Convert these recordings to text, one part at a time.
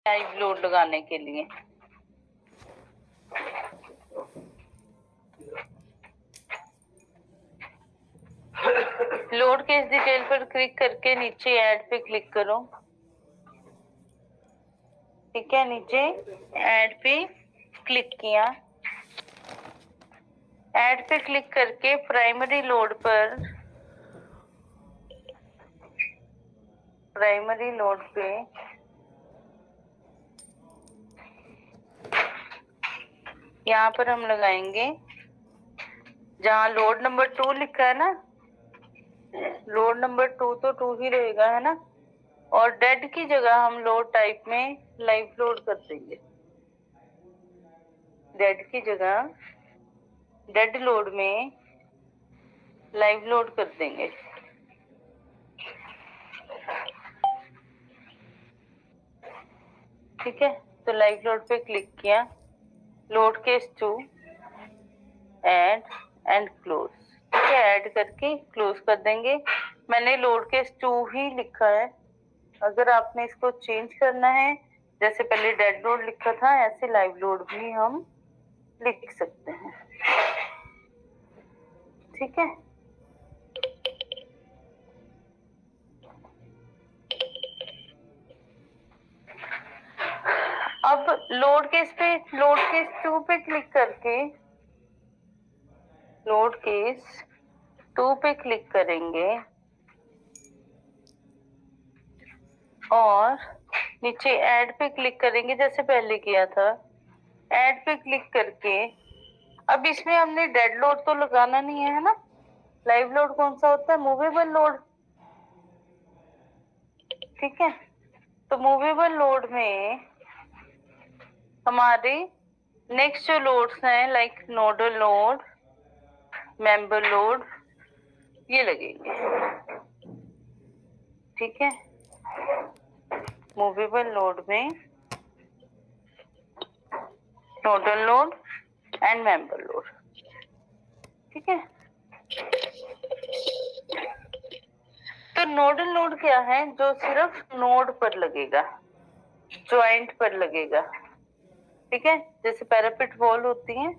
Live load लगाने के लिए। लोड केस डिटेल पर क्लिक करके नीचे ऐड पे क्लिक करो। ठीक है, नीचे ऐड पे क्लिक किया। ऐड पे क्लिक करके प्राइमरी लोड पे यहाँ पर हम लगाएंगे जहाँ लोड नंबर 2 लिखा है ना, लोड नंबर 2 तो 2 ही रहेगा, है ना। और डेड की जगह हम लोड टाइप में लाइव लोड कर देंगे। डेड की जगह डेड लोड में लाइव लोड कर देंगे। ठीक है, तो लाइव लोड पे क्लिक किया। Load case 2 add and close. ठीक है, ऐड करके क्लोज कर देंगे। मैंने लोड केस 2 ही लिखा है। अगर आपने इसको चेंज करना है, जैसे पहले डेड लोड लिखा था, ऐसे लाइव लोड भी हम लिख सकते हैं। ठीक है, अब लोड केस 2 पे क्लिक करके लोड केस 2 पे क्लिक करेंगे और नीचे ऐड पे क्लिक करेंगे जैसे पहले किया था। ऐड पे क्लिक करके अब इसमें हमने डेड लोड तो लगाना नहीं है ना। लाइव लोड कौन सा होता है? Movable load. ठीक है, तो मूवेबल लोड में हमारे नेक्स्ट जो लोड्स हैं, like nodal load, member load, ये लगेंगे। ठीक है, मूवेबल लोड में nodal load and member load. ठीक है, तो नोडल लोड क्या है? जो सिर्फ नोड पर लगेगा, ज्वाइंट पर लगेगा। ठीक है, जैसे पैरापिट वॉल होती है,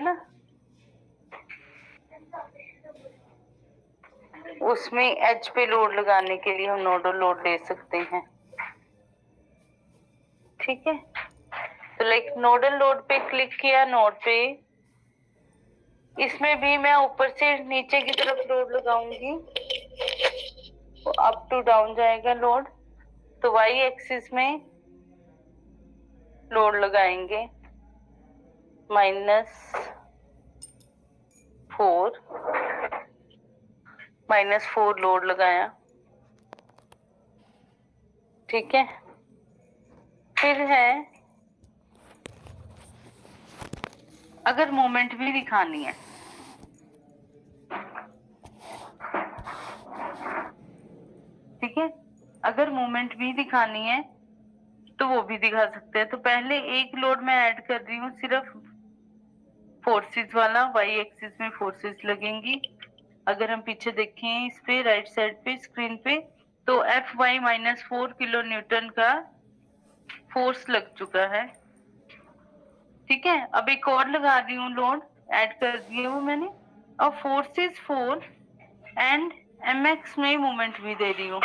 ना, उसमें एच पे लोड लगाने के लिए हम नोडल लोड ले सकते हैं। ठीक है, तो लाइक नोडल लोड पे क्लिक किया, नोड पे, इसमें भी मैं ऊपर से नीचे की तरफ लोड लगाऊंगी, तो अप टू डाउन जाएगा लोड। तो वाई एक्सिस में लोड लगाएंगे -4 लोड लगाया। ठीक है, फिर है अगर मोमेंट भी दिखानी है, ठीक है, अगर मूवमेंट भी दिखानी है तो वो भी दिखा सकते हैं। तो पहले एक लोड मैं ऐड कर रही हूँ, सिर्फ फोर्सेस वाला। वाई एक्सिस में फोर्सेस लगेंगी। अगर हम पीछे देखें इस पे राइट साइड पे स्क्रीन पे, तो Fy -4 किलो न्यूटन का फोर्स लग चुका है। ठीक है, अब एक और लगा रही हूँ, लोड ऐड कर दिए वो मैंने। अब फोर्स इज 4 एंड mx में मूवमेंट भी दे रही हूँ,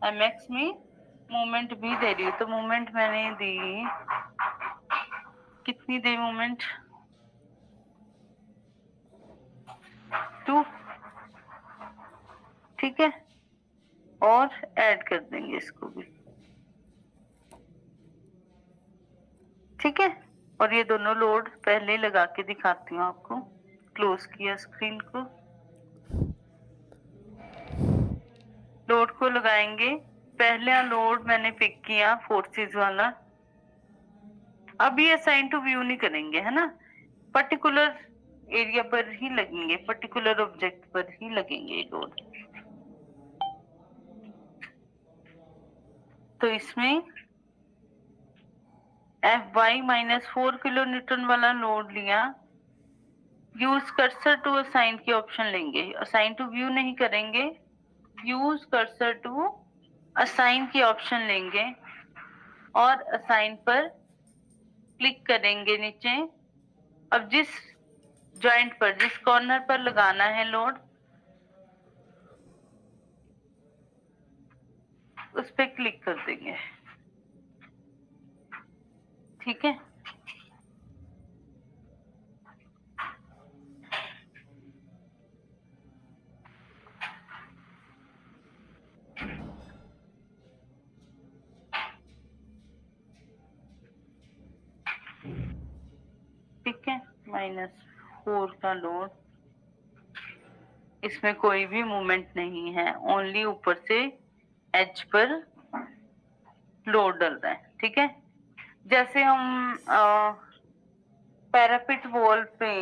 mx में मूवमेंट भी दे रही हूँ। तो मूवमेंट मैंने दी, कितनी दी मूवमेंट? 2। ठीक है, और ऐड कर देंगे इसको भी। ठीक है, और ये दोनों लोड पहले लगा के दिखाती हूँ आपको। क्लोज किया स्क्रीन को, लोड को लगाएंगे। पहला लोड मैंने पिक किया फोर्सेस वाला। अब ये असाइन टू व्यू नहीं करेंगे, है ना, पर्टिकुलर एरिया पर ही लगेंगे, पर्टिकुलर ऑब्जेक्ट पर ही लगेंगे लोड। तो इसमें Fy -4 किलो न्यूटन वाला लोड लिया। यूज कर्सर टू असाइन की ऑप्शन लेंगे, असाइन टू व्यू नहीं करेंगे, यूज कर्सर टू असाइन की ऑप्शन लेंगे और असाइन पर क्लिक करेंगे नीचे। अब जिस जॉइंट पर, जिस कॉर्नर पर लगाना है लोड, उस पे क्लिक कर देंगे। ठीक है, ठीक है। -4 का लोड, इसमें कोई भी मूवमेंट नहीं है, ओनली ऊपर से एज पर लोड डल रहा है। ठीक है, जैसे हम पैरापिट वॉल पे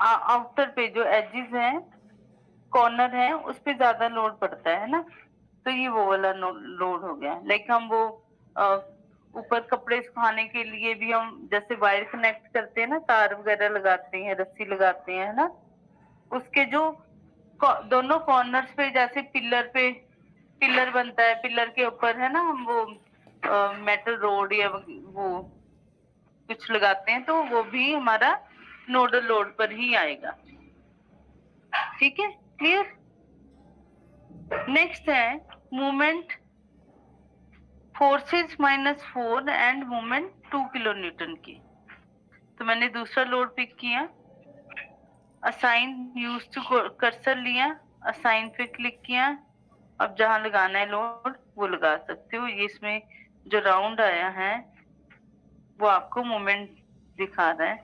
आउटर पे जो एजेस हैं, कॉर्नर है, उस पे ज्यादा लोड पड़ता है ना, तो ये वो वाला लोड हो गया। लाइक हम वो ऊपर कपड़े सुखाने के लिए भी हम जैसे वायर कनेक्ट करते हैं ना, तार वगैरह लगाते हैं, रस्सी लगाते हैं, है ना, उसके जो दोनों कॉर्नर्स पे, जैसे पिलर बनता है, पिलर के ऊपर है ना हम वो मेटल रोड या वो कुछ लगाते हैं, तो वो भी हमारा नोडल लोड पर ही आएगा। ठीक है, क्लियर। नेक्स्ट है movement forces -4 and movement 2 kilo Newton की। तो मैंने दूसरा लोड पिक किया, असाइन यूज टू कर्सर लिया, असाइन पे क्लिक किया। अब जहां लगाना है लोड वो लगा सकते हो। ये इसमें जो राउंड आया है वो आपको मोमेंट दिखा रहा है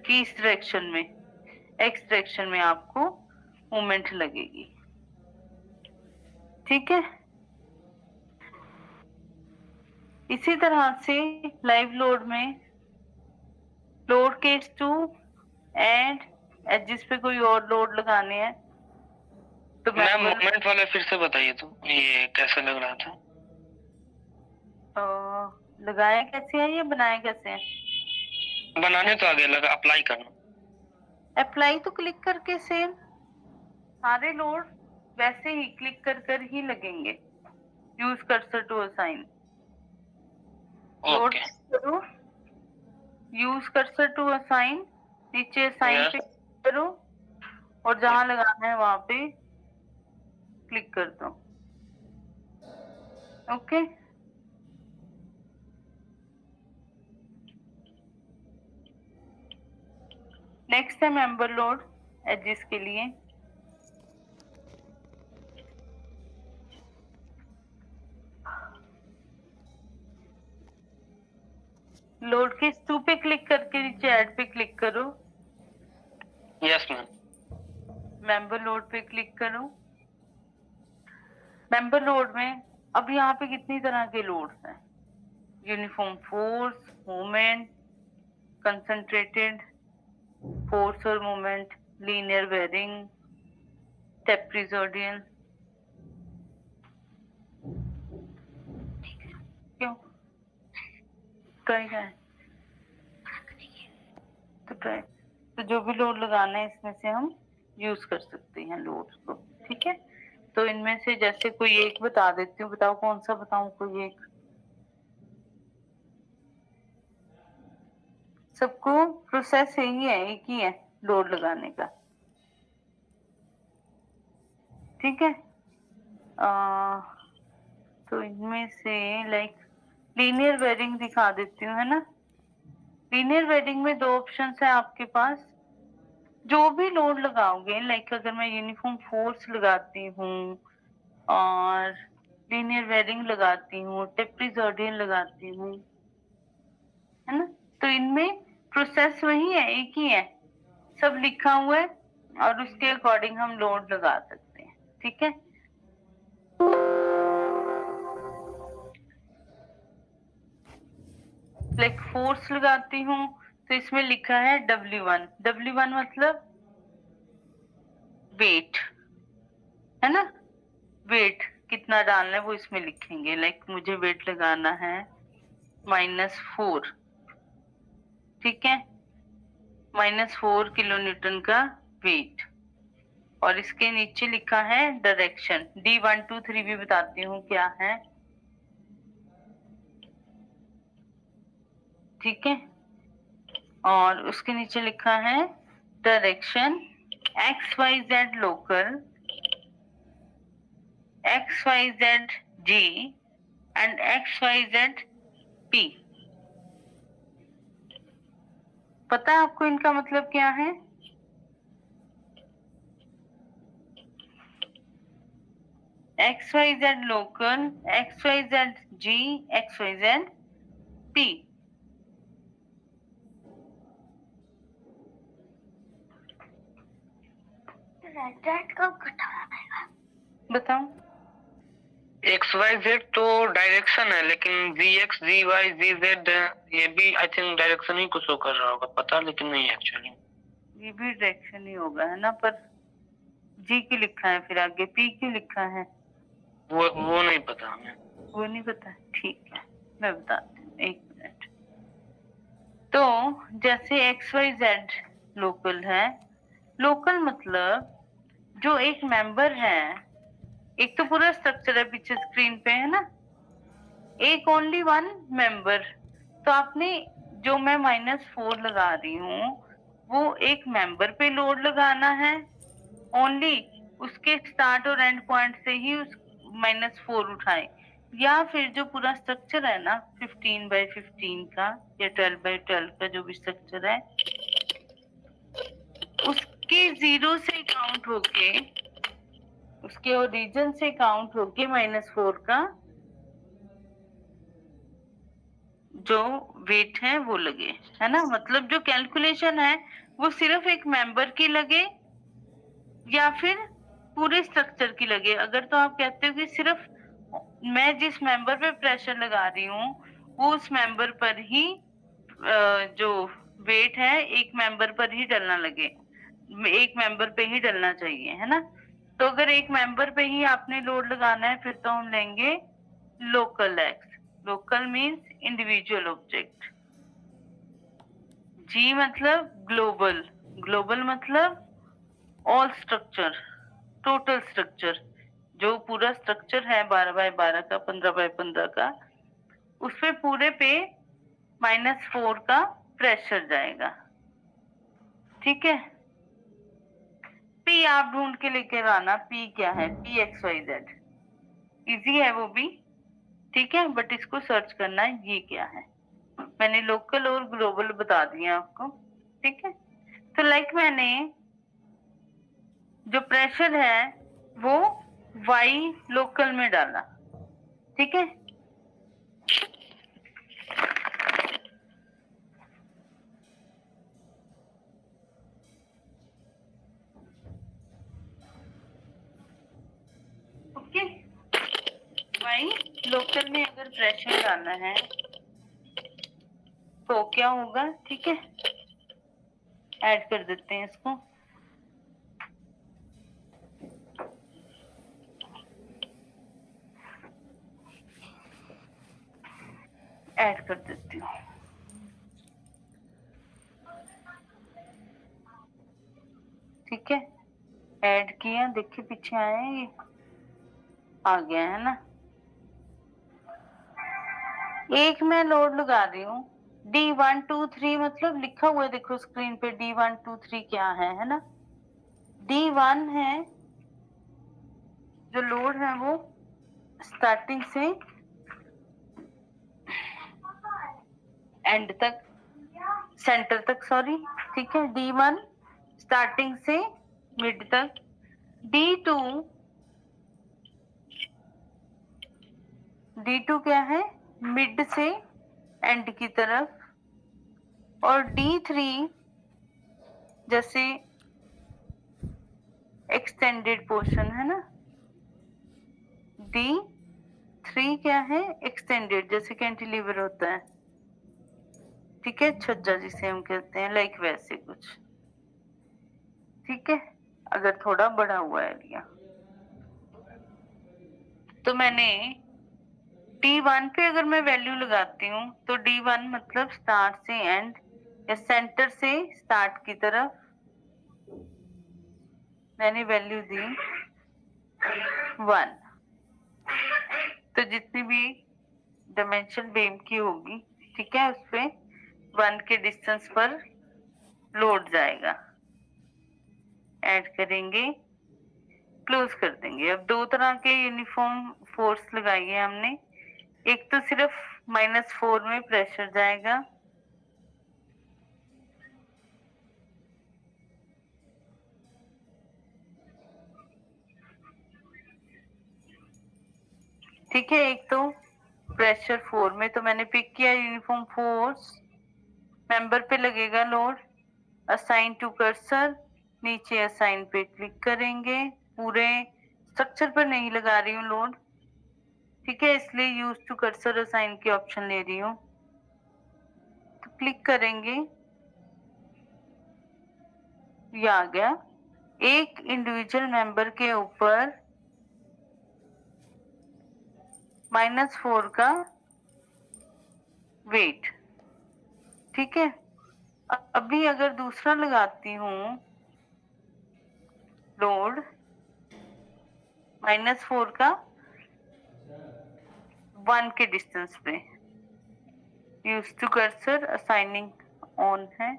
कि इस डायरेक्शन में, एक्स डायरेक्शन में आपको मोमेंट लगेगी। ठीक है, इसी तरह से लाइव लोड में लोड केस 2 एंड एजिस पे कोई और लोड लगाने हैं तो मैम मोमेंट वाला फिर से बताइए, तो ये कैसे लग रहा था? लगाया कैसे है, ये बनाया कैसे है? बनाने तो आगे लगा, अप्लाई करना। अप्लाई तो क्लिक करके सेम सारे लोड वैसे ही क्लिक कर ही लगेंगे। Use cursor to assign, load करो, यूज कर्सर टू असाइन, नीचे असाइन पे करो और जहां लगाना है वहां पे क्लिक कर दो। ओके, नेक्स्ट है मेंबर लोड एजिस के लिए। लोड के 2 पे क्लिक करके नीचे ऐड पे क्लिक करो। Yes ma'am. मेंबर लोड पे क्लिक करो। मेंबर लोड में अब यहाँ पे कितनी तरह के लोड्स हैं? Uniform force, movement, concentrated force और मूवमेंट, लीनियर बेयरिंग, ट्रेपेजोइडल। क्यों ट्राई है तो ट्राई, तो जो भी लोड लगाना है इसमें से हम यूज कर सकते हैं लोड को। ठीक है, तो इनमें से जैसे कोई एक बता देती हूँ, बताओ कौन सा बताऊं? कोई एक, सबको प्रोसेस यही है, एक ही है लोड लगाने का। ठीक है, तो इनमें से लाइक लीनियर बेयरिंग दिखा देती हूँ, है ना। लीनियर बेयरिंग में 2 ऑप्शन है आपके पास। जो भी लोड लगाओगे, लाइक अगर मैं यूनिफॉर्म फोर्स लगाती हूँ और लीनियर बेयरिंग लगाती हूँ, ट्रेपेजोइडल लगाती हूँ, है ना, तो इनमें प्रोसेस वही है, एक ही है, सब लिखा हुआ है और उसके अकॉर्डिंग हम लोड लगा सकते हैं। ठीक है, लाइक फोर्स लगाती हूँ तो इसमें लिखा है W1। W1 मतलब वेट, है ना, वेट कितना डालना है वो इसमें लिखेंगे। लाइक मुझे वेट लगाना है -4। ठीक है, -4 किलो न्यूटन का वेट। और इसके नीचे लिखा है डायरेक्शन। D123 भी बताती हूँ क्या है, ठीक है। और उसके नीचे लिखा है direction XYZ local, XYZ G and XYZ P। पता है आपको इनका मतलब क्या है? XYZ local, XYZ G, XYZ P। बताओ। XYZ तो डायरेक्शन है, लेकिन VX, ZY, ZZ ये भी आई थिंक डायरेक्शन ही कुछ शो कर रहा होगा, पता लेकिन नहीं एक्चुअली। ये भी डायरेक्शन ही होगा, है ना? पर जी क्यों लिखा है फिर आगे, पी क्यों लिखा है? वो नहीं पता हमें। वो नहीं पता, ठीक है, मैं बताती हूँ, एक मिनट। तो जैसे XYZ लोकल है, लोकल मतलब जो एक मेंबर है, एक तो पूरा स्ट्रक्चर है पीछे स्क्रीन पे, है ना? एक ओनली वन मेंबर। तो आपने जो मैं -4 लगा रही हूँ वो एक मेंबर पे लोड लगाना है ओनली, उसके स्टार्ट और एंड पॉइंट से ही उस -4 उठाए, या फिर जो पूरा स्ट्रक्चर है ना 15x15 का या 12x12 का जो भी स्ट्रक्चर है, उसके जीरो से काउंट होके, उसके ओरिजिन से काउंट होके -4 का जो वेट है वो लगे, है ना? मतलब जो कैलकुलेशन है वो सिर्फ एक मेंबर की लगे या फिर पूरे स्ट्रक्चर की लगे। अगर तो आप कहते हो कि सिर्फ मैं जिस मेंबर पे प्रेशर लगा रही हूँ वो उस मेंबर पर ही जो वेट है एक मेंबर पर ही डलना लगे, एक मेंबर पे ही डलना चाहिए, है ना? तो अगर एक मेंबर पे ही आपने लोड लगाना है फिर तो हम लेंगे local x. Local means individual object. G मतलब ग्लोबल, ग्लोबल मतलब ऑल स्ट्रक्चर, टोटल स्ट्रक्चर, जो पूरा स्ट्रक्चर है 12x12 का, 15x15 का, उसपे पूरे पे -4 का प्रेशर जाएगा, ठीक है। पी आप ढूंढ के लेकर आना, पी क्या है? PXYZ इजी है वो भी, ठीक है, बट इसको सर्च करना है ये क्या है। मैंने लोकल और ग्लोबल बता दिया आपको, ठीक है। तो मैंने जो प्रेशर है वो वाई लोकल में डाला, ठीक है। ओके, वाई लोकल में अगर प्रेशर डालना है तो क्या होगा, ठीक है। ऐड कर देते हैं इसको, ऐड कर देती हूँ, ठीक है। ऐड किया, देखिए पीछे आया, ये आ गया, है ना? एक मैं लोड लगा रही हूँ D123, मतलब लिखा हुआ है देखो स्क्रीन पे D123 क्या है ना? D1 है जो लोड है वो स्टार्टिंग से एंड तक, सेंटर तक, सॉरी, ठीक है। D1 स्टार्टिंग से मिड तक, D2, D2 क्या है? मिड से एंड की तरफ। और D3 जैसे एक्सटेंडेड पोर्शन, है ना? D3 क्या है? एक्सटेंडेड, जैसे कैंटिलीवर होता है, ठीक है, छज्जा जिसे हम कहते हैं, वैसे कुछ, ठीक है। अगर थोड़ा बड़ा हुआ एरिया, तो मैंने D1 पे अगर मैं वैल्यू लगाती हूँ तो D1 मतलब स्टार्ट से एंड या सेंटर से स्टार्ट की तरफ मैंने वैल्यू दी 1। तो जितनी भी डायमेंशन बीम की होगी, ठीक है, उस पे 1 के डिस्टेंस पर लोड जाएगा। ऐड करेंगे, क्लोज कर देंगे। अब दो तरह के यूनिफॉर्म फोर्स लगाई है हमने। एक तो सिर्फ -4 में प्रेशर जाएगा, ठीक है। एक तो प्रेशर 4 में, तो मैंने पिक किया यूनिफॉर्म फोर्स। मेंबर पे लगेगा लोड, असाइन टू कर्सर, नीचे असाइन पे क्लिक करेंगे। पूरे स्ट्रक्चर पर नहीं लगा रही हूँ लोड, ठीक है, इसलिए यूज टू कर्सर असाइन की ऑप्शन ले रही हूँ। तो क्लिक करेंगे, ये आ गया। एक इंडिविजुअल मेंबर के ऊपर -4 का वेट, ठीक है। अभी अगर दूसरा लगाती हूँ लोड -4 का 1 के डिस्टेंस पे, use to cursor assigning on है,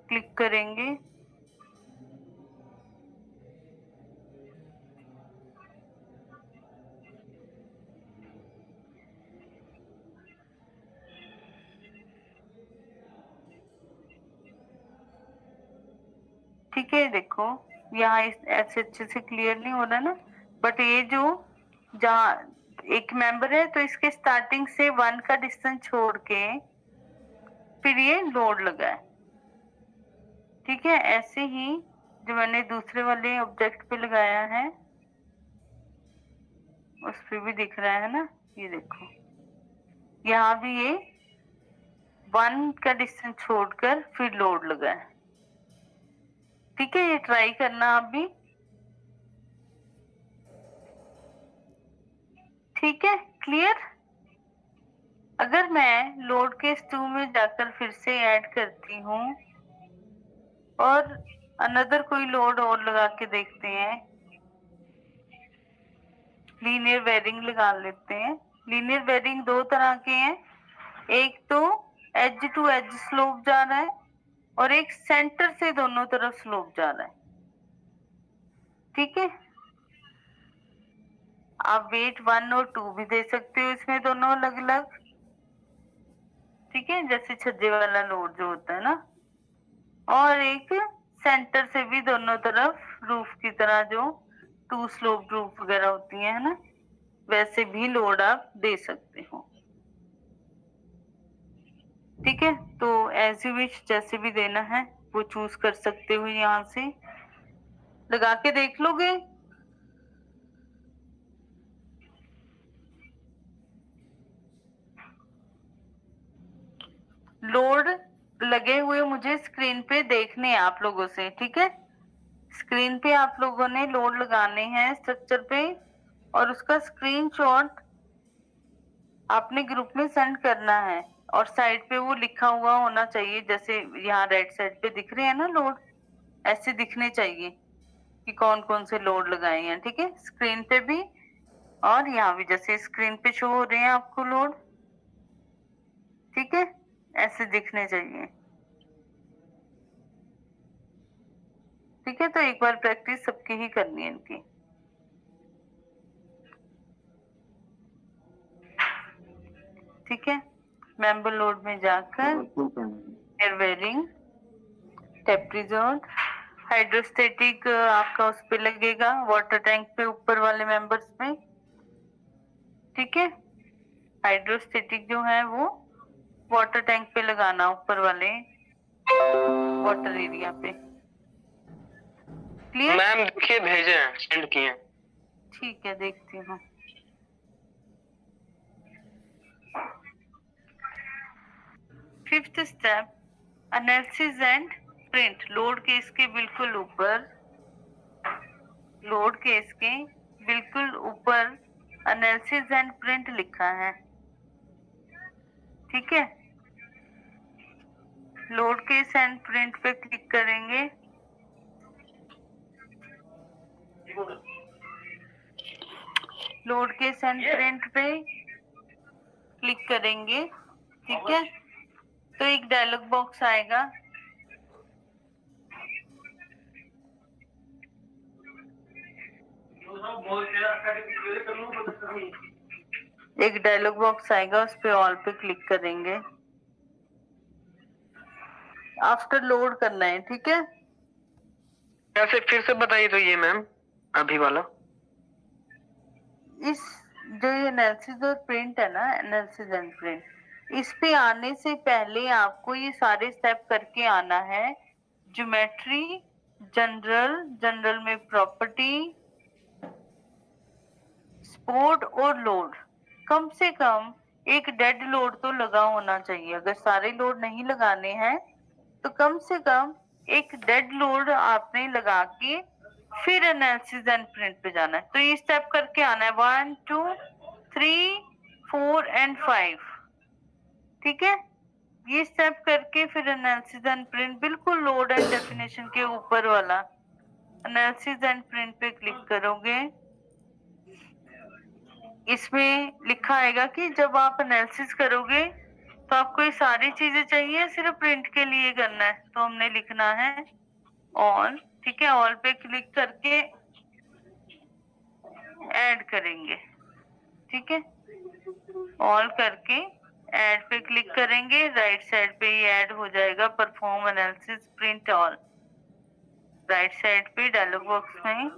क्लिक करेंगे। ठीक है, देखो यहाँ ऐसे अच्छे से क्लियर नहीं हो रहा ना, बट ये जो जहाँ एक मेंबर है तो इसके स्टार्टिंग से 1 का डिस्टेंस छोड़ के फिर ये लोड लगा है, ठीक है। ऐसे ही जो मैंने दूसरे वाले ऑब्जेक्ट पे लगाया है उस पे भी दिख रहा है ना, ये देखो यहाँ भी ये 1 का डिस्टेंस छोड़कर फिर लोड लगा है, ठीक है। ये ट्राई करना आप भी, ठीक है, क्लियर। अगर मैं लोड केस 2 में जाकर फिर से ऐड करती हूँ और अनदर कोई लोड और लगा के देखते हैं, लीनियर बेयरिंग लगा लेते हैं। लीनियर बेयरिंग दो तरह के हैं, एक तो एज टू एज स्लोप जा रहा है और एक सेंटर से दोनों तरफ स्लोप जा रहा है, ठीक है। आप वेट 1 और 2 भी दे सकते हो इसमें, दोनों अलग अलग, ठीक है, जैसे छज्जे वाला लोड जो होता है ना। और एक सेंटर से भी दोनों तरफ रूफ की तरह जो 2 स्लोप रूफ वगैरह होती है ना, वैसे भी लोड आप दे सकते हो, ठीक है। तो एज यू विश, जैसे भी देना है वो चूज कर सकते हो। यहाँ से लगा के देख लोगे। लोड लगे हुए मुझे स्क्रीन पे देखने हैं आप लोगों से, ठीक है। स्क्रीन पे आप लोगों ने लोड लगाने हैं स्ट्रक्चर पे और उसका स्क्रीनशॉट आपने ग्रुप में सेंड करना है। और साइड पे वो लिखा हुआ होना चाहिए, जैसे यहाँ राइट साइड पे दिख रहे हैं ना लोड, ऐसे दिखने चाहिए कि कौन कौन से लोड लगाए हैं, ठीक है, स्क्रीन पे भी और यहाँ भी जैसे स्क्रीन पे शो हो रहे हैं आपको लोड, ठीक है, ऐसे दिखने चाहिए, ठीक है। तो एक बार प्रैक्टिस सबकी ही करनी है इनकी, ठीक है। मेंबर लोड में जाकर वेयरिंग, टेप्रीजोन, हाइड्रोस्टेटिक आपका उस पे लगेगा वाटर टैंक पे ऊपर वाले मेंबर्स पे, ठीक है। हाइड्रोस्टेटिक जो है वो वाटर टैंक पे लगाना, ऊपर वाले वाटर एरिया पे, क्लियर। मैम देखिए भेजे हैं, सेंड किए हैं। ठीक है, देखती हूँ। Fifth step, analysis and print. Load case के बिल्कुल ऊपर, लोड केस के बिल्कुल ऊपर एनालिसिस एंड प्रिंट लिखा है, ठीक है। लोड केस एंड प्रिंट पे क्लिक करेंगे। लोड के सेंड प्रिंट पे क्लिक करेंगे, ठीक है। तो एक डायलॉग बॉक्स आएगा, उस पे ऑल पे क्लिक करेंगे। आफ्टर लोड करना है, ठीक है। कैसे फिर से बताइए तो ये मैम, अभी वाला। इस जो ये एनालिसिस और प्रिंट है ना, एनालिसिस एंड प्रिंट, इस पे आने से पहले आपको ये सारे स्टेप करके आना है। ज्योमेट्री, जनरल में प्रॉपर्टी, सपोर्ट और लोड। कम से कम एक डेड लोड तो लगा होना चाहिए। अगर सारे लोड नहीं लगाने हैं तो कम से कम एक डेड लोड आपने लगा के फिर एनालिसिस एंड प्रिंट पे जाना है। तो ये स्टेप करके आना है 1 2 3 4 एंड 5, ठीक है। ये स्टेप करके फिर एनालिसिस एंड प्रिंट, बिल्कुल लोड एंड डेफिनेशन के ऊपर वाला एनालिसिस एंड प्रिंट पे क्लिक करोगे। इसमें लिखा आएगा कि जब आप एनालिसिस करोगे तो आपको ये सारी चीजें चाहिए, सिर्फ प्रिंट के लिए करना है। तो हमने लिखना है ऑल, ठीक है। ऑल पे क्लिक करके ऐड करेंगे, ठीक है। ऑल करके ऐड पे क्लिक करेंगे, राइट साइड पे ये ऐड हो जाएगा perform analysis print all. Right side पे डायलॉग बॉक्स में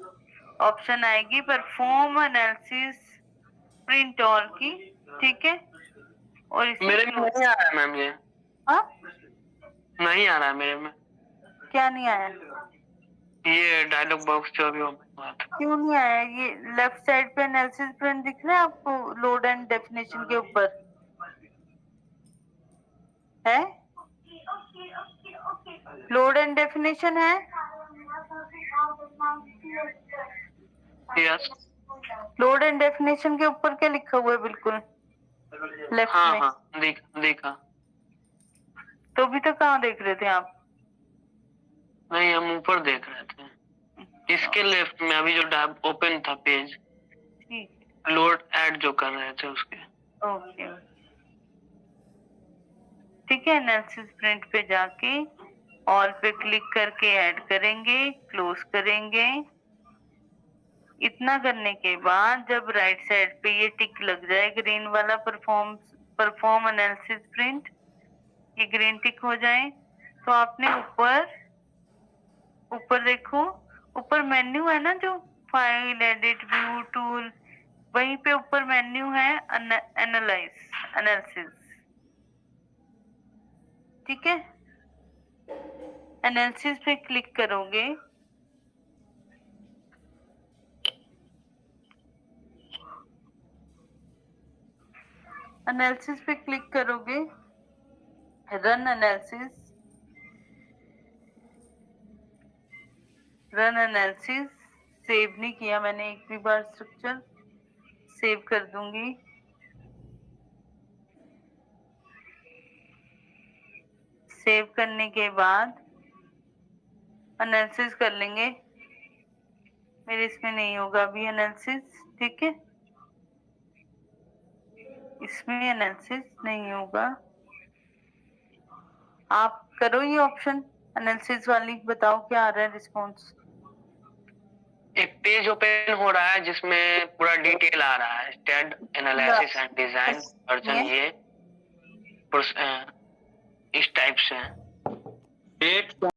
ऑप्शन आएगी परफॉर्म एनालिसिस प्रिंट ऑल की, ठीक है। और इसे मेरे में नहीं आ रहा है मैम ये। हाँ, नहीं आ रहा है मेरे में। क्या नहीं आया? ये डायलॉग बॉक्स जो अभी ओपन हुआ था। क्यों नहीं आया? ये लेफ्ट साइड पे एनालिसिस प्रिंट दिख रहा है आपको, लोड एंड डेफिनेशन के ऊपर है। लोड एंड डेफिनेशन है। यस। लोड एंड डेफिनेशन के ऊपर क्या लिखा हुआ है? बिल्कुल लेफ्ट हाँ में। हाँ, देखा। तो अभी तक कहाँ देख रहे थे आप? नहीं, हम ऊपर देख रहे थे। इसके लेफ्ट में अभी जो टैब ओपन था पेज, ठीक, लोड ऐड जो कर रहे थे उसके। ओके, ठीक है। एनालिसिस प्रिंट पे जाके ऑल पे क्लिक करके ऐड करेंगे, क्लोज करेंगे। इतना करने के बाद जब राइट साइड पे ये टिक लग जाए ग्रीन वाला, परफॉर्म एनालिसिस प्रिंट, ये ग्रीन टिक हो जाए, तो आपने ऊपर देखो, ऊपर मेन्यू है ना, जो फाइल, एडिट, व्यू, टूल, वहीं पे ऊपर मेन्यू है एनालिसिस, ठीक है। एनालिसिस पे क्लिक करोगे, एनालिसिस पे क्लिक करोगे, रन एनालिसिस। सेव नहीं किया मैंने एक भी बार स्ट्रक्चर, सेव कर दूंगी। सेव करने के बाद एनालिसिस कर लेंगे। मेरे इसमें नहीं होगा अभी एनालिसिस, ठीक है। इसमें एनालिसिस नहीं होगा। आप करो ये ऑप्शन एनालिसिस वाली, बताओ क्या आ रहा है रिस्पॉन्स। एक पेज ओपन हो रहा है जिसमें पूरा डिटेल आ रहा है, STAAD analysis and design version, ये इस टाइप से है।